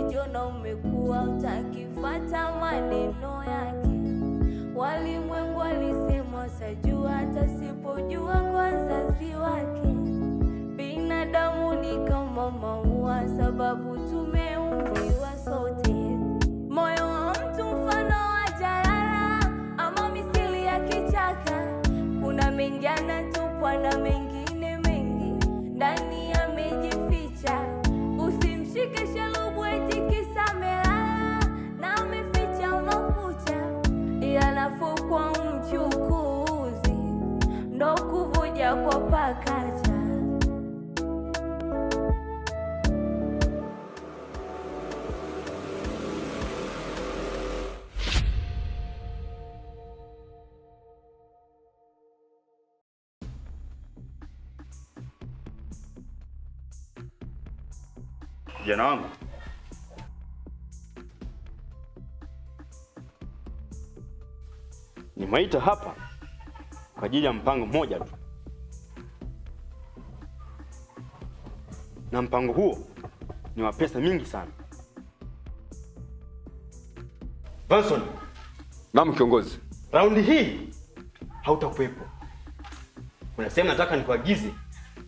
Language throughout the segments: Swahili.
umejiona umekuwa, utakifuata maneno yake. Walimwengu walisema sajua hata sipojua kwa wazazi wake. Binadamu ni kama maua, sababu tumeumbiwa sote. Moyo wa mtu mfano wa jalala, ama misili ya kichaka. Kuna mengi anatupwa na mengine mengi ndani yamejificha. Usimshike shalubu eti kisa melala na ameficha makucha. Yalafu kwa mchukuzi ndo kuvuja kwa pakacha. Kijana wangu, nimeita hapa kwa ajili ya mpango mmoja tu, na mpango huo ni wa pesa mingi sana. Benson. Naam kiongozi. Raundi hii hautakuwepo. Unasema nataka nikuagize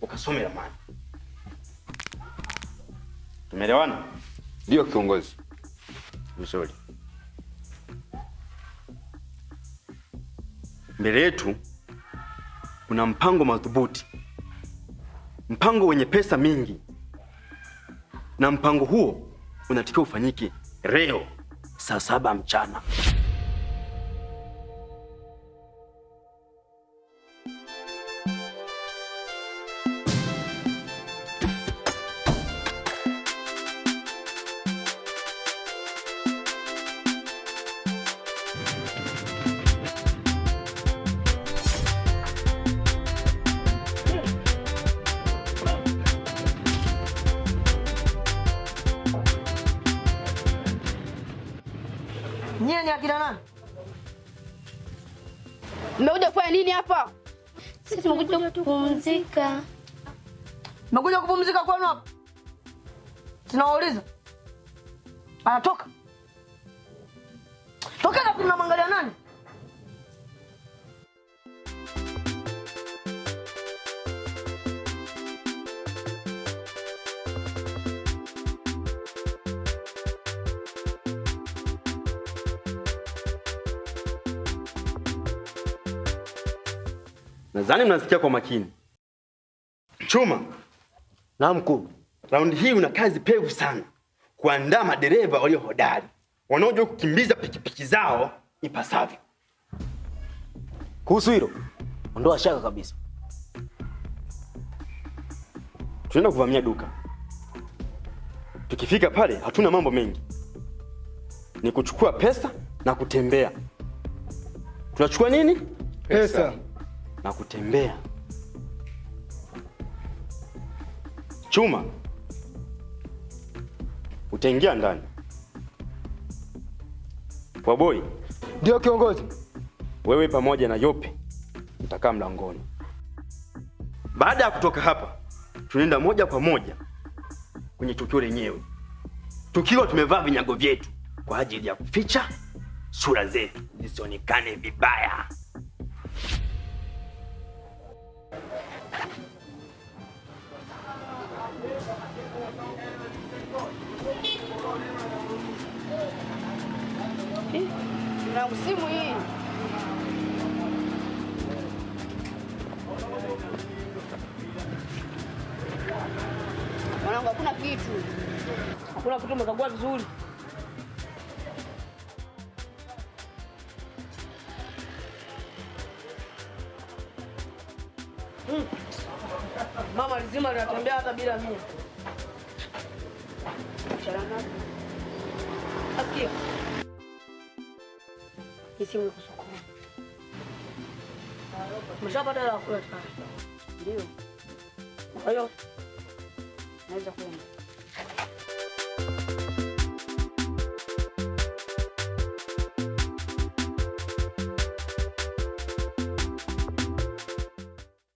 ukasome ramani. Tumeelewana? Ndio kiongozi. Vizuri. Mbele yetu kuna mpango madhubuti, mpango wenye pesa mingi, na mpango huo unatakiwa ufanyike leo saa 7 mchana. Nyie ni akina nani? Mmekuja kufanya nini hapa? Sisi tumekuja kupumzika. Mmekuja kupumzika kwenu hapa? Tunawauliza. Anatoka. Toka na tunamwangalia nani? Nadhani mnasikia kwa makini. Chuma. Na mkuu. Raundi hii una kazi pevu sana. Kuandaa madereva walio hodari, wanaojua kukimbiza pikipiki zao ipasavyo. Kuhusu hilo, ondoa shaka kabisa. Tunaenda kuvamia duka. Tukifika pale hatuna mambo mengi. Ni kuchukua pesa na kutembea. Tunachukua nini? Pesa. Na kutembea. Chuma, utaingia ndani. Waboi. Ndio kiongozi. Wewe pamoja na Yope mtakaa mlangoni. Baada ya kutoka hapa, tunaenda moja kwa moja kwenye tukio lenyewe, tukiwa tumevaa vinyago vyetu kwa ajili ya kuficha sura zetu zisionekane vibaya. Na msimu hii. Mwanangu hakuna kitu. Hakuna kitu umekagua vizuri. Mama lazima anatembea hata bila mimi. Charana. Asikia. Kisi mwe kusukuma. Mshapata la kula tayari. Ndio. Kwa hiyo naweza kwenda.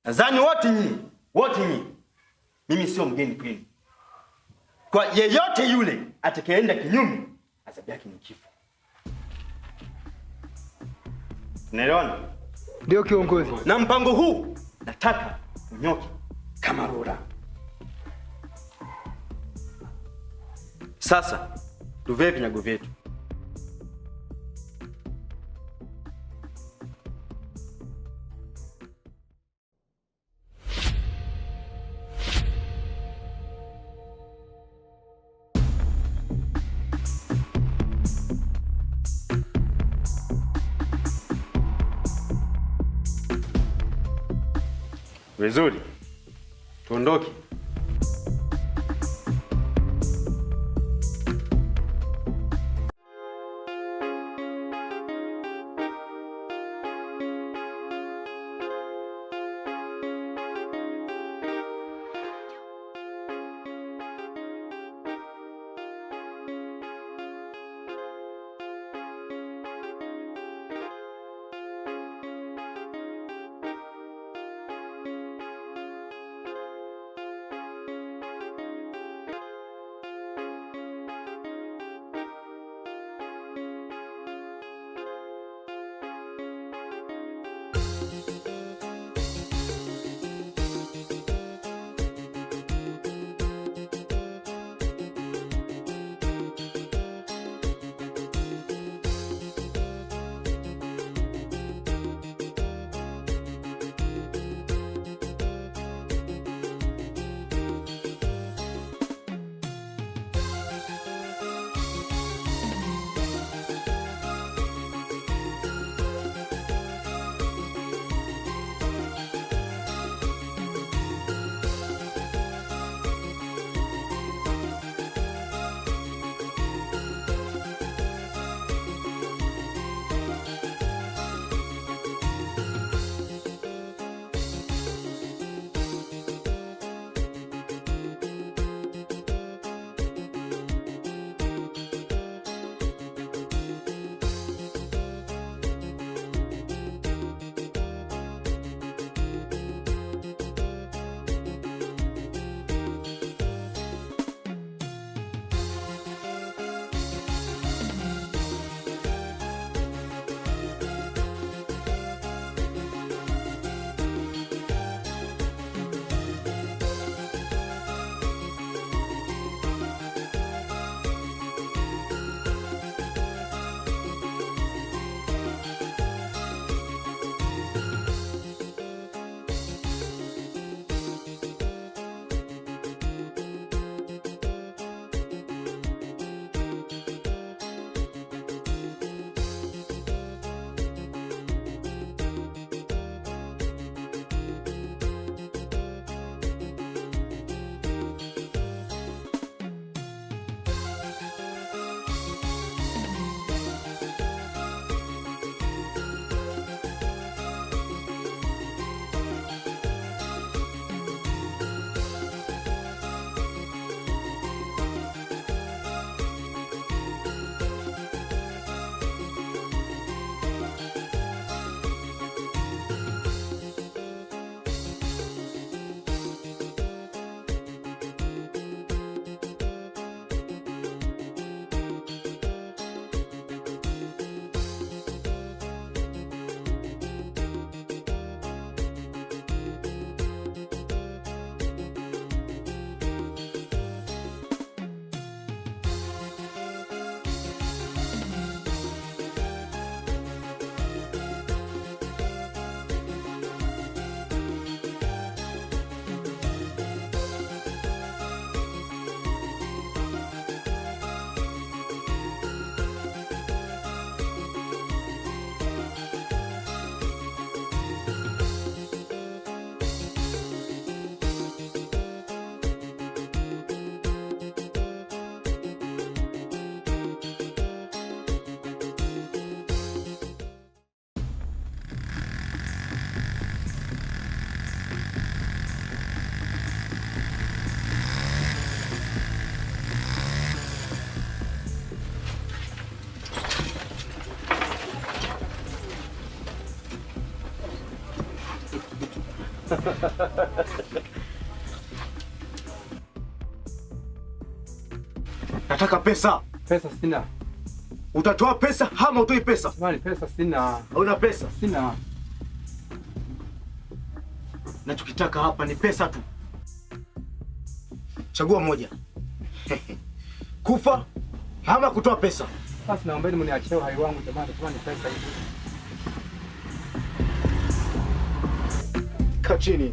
Nadhani wote nyinyi, mimi sio mgeni kwenu. Kwa yeyote yule atakayeenda kinyume, adhabu yake ni kifo. Unaelewana? Ndio kiongozi. Na mpango huu nataka unyoke kama rula. Sasa tuvae vinyago vyetu. Vizuri. Tuondoke. Nataka pesa. Pesa sina. Utatoa pesa ama utoi pesa? Jamani, pesa sina. Hauna pesa? Sina. Nachokitaka hapa ni pesa tu. Chagua moja. Kufa ama kutoa pesa. Basi naombeni mniachie uhai wangu jamani, kama ni pesa hizi. Kaa chini.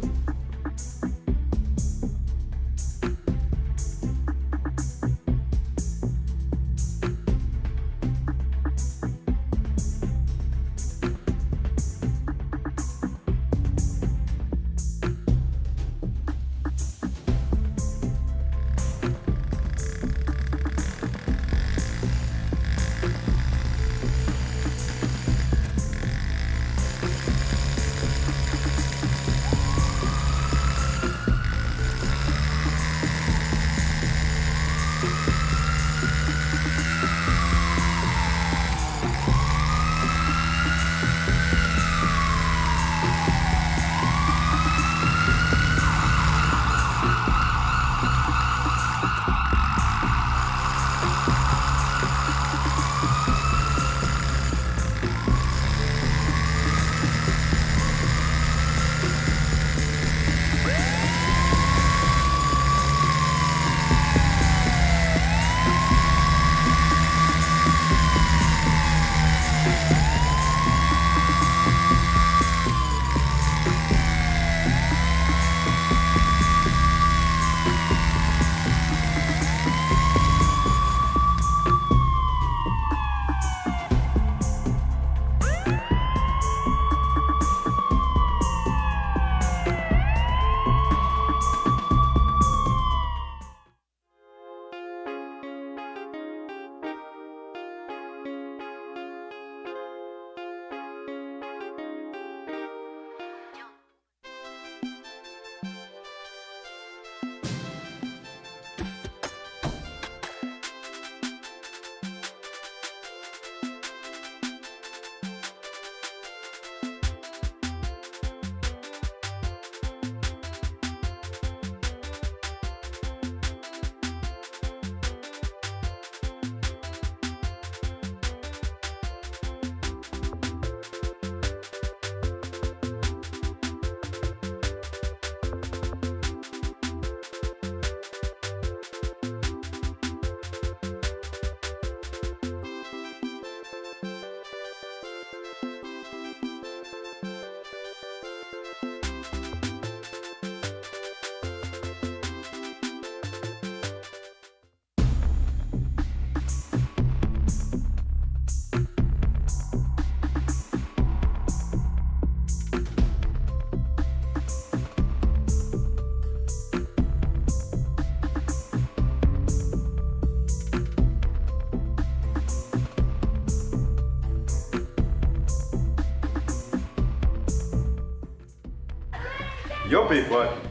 Yope iko wapi?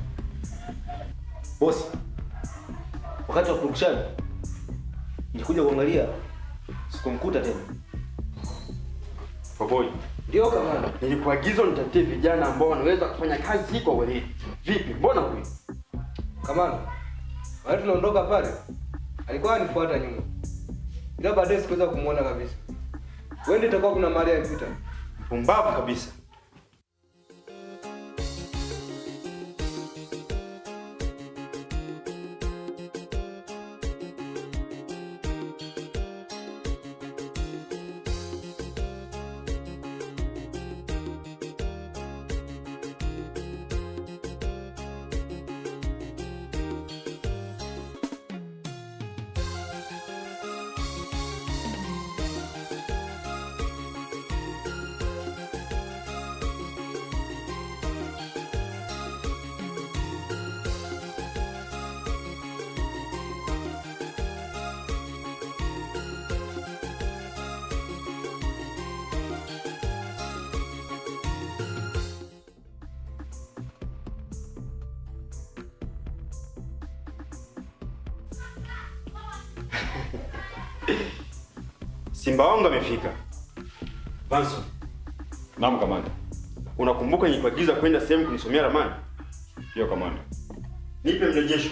Bosi, wakati wa purukushani nilikuja kuangalia, sikumkuta tena. Boy, Ndio kamanda. nilikuagiza nitafutie vijana ambao wanaweza kufanya kazi hii kwa weledi. Vipi? Mbona huyu? Kamanda, wakati tunaondoka pale, alikuwa anifuata nyuma. Ila baadaye sikuweza kumuona kabisa. Wewe ndio itakuwa kuna mahali alipita. Pumbavu kabisa. Simba wangu amefika. Vanson. Naam kamanda. Unakumbuka nilikuagiza kwenda sehemu kunisomea ramani? Ndio kamanda. Nipe mrejesho.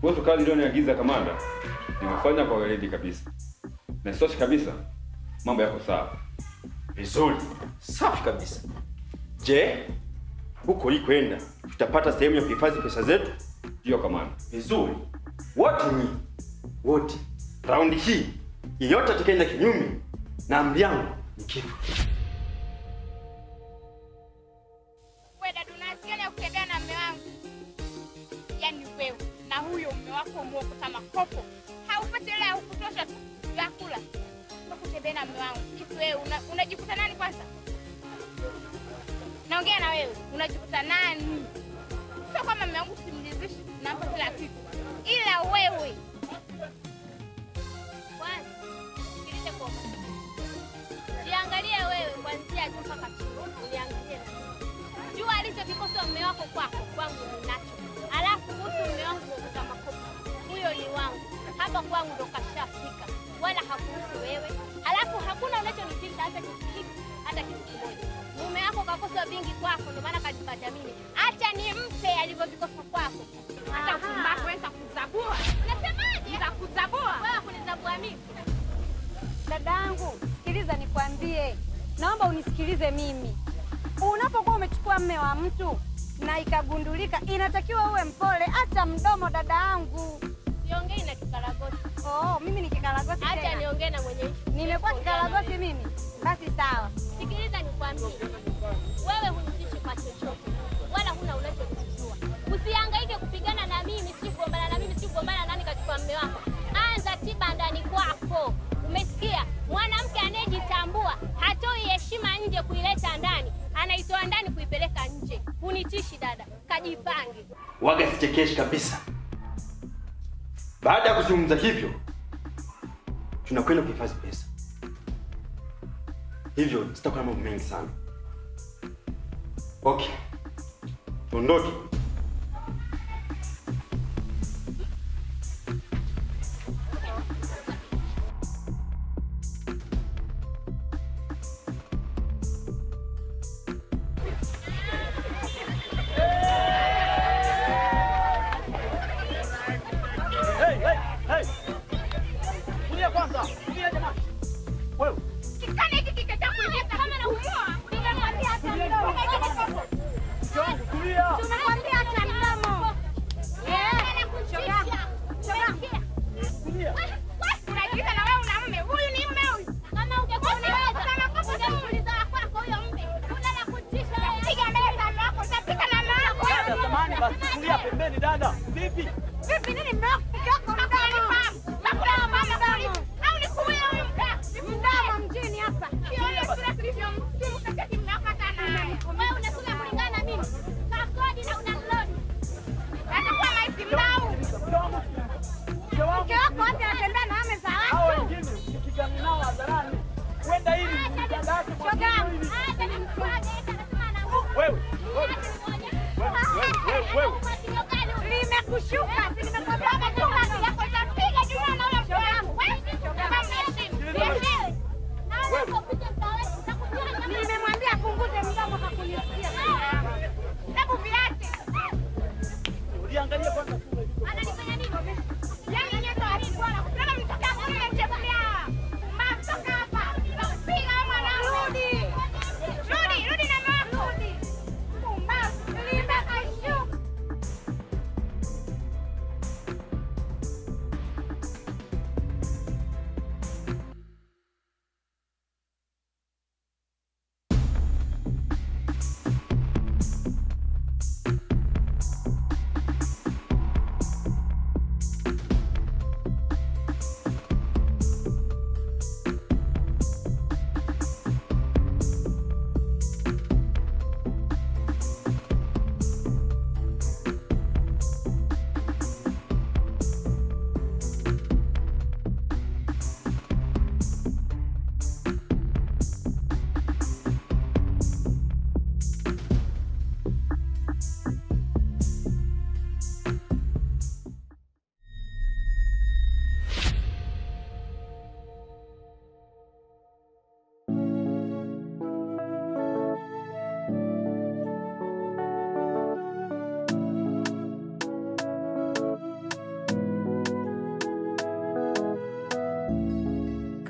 Bosi, kazi iliyoniagiza kamanda nimefanya kwa weledi kabisa. Na sitoshi kabisa. Mambo yako sawa. Vizuri. Safi kabisa. Je, huko hii kwenda tutapata sehemu ya kuhifadhi pesa zetu? Ndio kamanda. Vizuri. Wote. Raundi hii yeyote atakayeenda kinyume na amri yangu ni kifo. Wewe tunasikia ukitembea na mume wangu. Yaani wewe na huyo mume wako mwoko kama kopo. Haupati ile ya kutosha tu ya kula. Ukitembea na mume wangu. Hivi wewe unajikuta nani kwanza? Naongea na wewe. Unajikuta nani? Sio kama mume wangu simlizishi nampa kila kitu. Ila wewe jiangalie wewe kuanzia juu mpaka chini. Uliangalie. Jua alichokikosa mume wako kwako, kwangu ninacho. Alafu kuhusu mume wangu kwa makosa. Huyo ni wangu. Hapa kwangu ndo kashafika. Wala hakuhusu wewe. Alafu hakuna unachonitisha hata kitu kimoja. Mume wako kakosa vingi kwako ndio maana kajipata mimi. Acha nimpe alivyovikosa kwako. Hata kumbaku wewe kuzabua. Unasemaje? Nitakuzabua. Wewe kunizabua mimi. Dadangu, sikiliza nikwambie. Naomba unisikilize mimi. Unapokuwa umechukua mume wa mtu na ikagundulika, inatakiwa uwe mpole. Acha mdomo dadaangu. Siongei na kikaragosi. Oh, mimi ni kikaragosi tena. Acha niongee na mwenye. Nimekuwa kikaragosi mimi. Basi sawa. Sikiliza nikwambie. Wewe hunitishi kwa chochote. Wala huna unachokijua. Usihangaike kupigana na mimi, si kugombana na mimi, si kugombana nani katika mume wako. Anza tiba ndani kwako. Umesikia? Mwanamke anayejitambua hatoi heshima nje kuileta ndani, anaitoa ndani kuipeleka nje. Unitishi dada, kajipange. Waga sichekeshi kabisa. Baada ya kuzungumza hivyo, tunakwenda kuhifadhi pesa. Hivyo sitakuwa na mambo mengi sana. Okay. Tuondoke.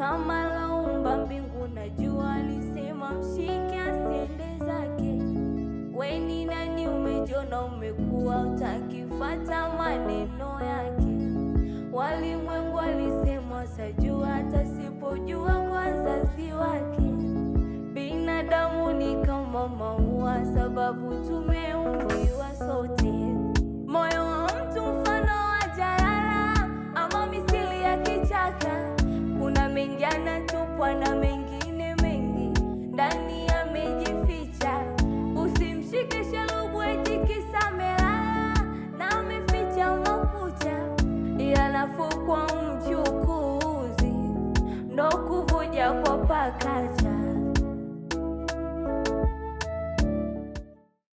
kama laumba mbingu na jua, alisema mshike asiende zake. We ni nani? Umejona umekuwa, utakifata maneno yake. Walimwengu alisema sajua, hata sipojua kwa wazazi wake. Binadamu ni kama maua, sababu tumeumbiwa sote. Moyo wa mtu mfano wa jalala, ama misili ya kichaka. Kuna mengi yanatupwa na mengine mengi ndani yamejificha. Usimshike sharubu eti kisa amelala na ameficha makucha, ila nafuu kwa mchukuzi ndo kuvuja kwa pakacha.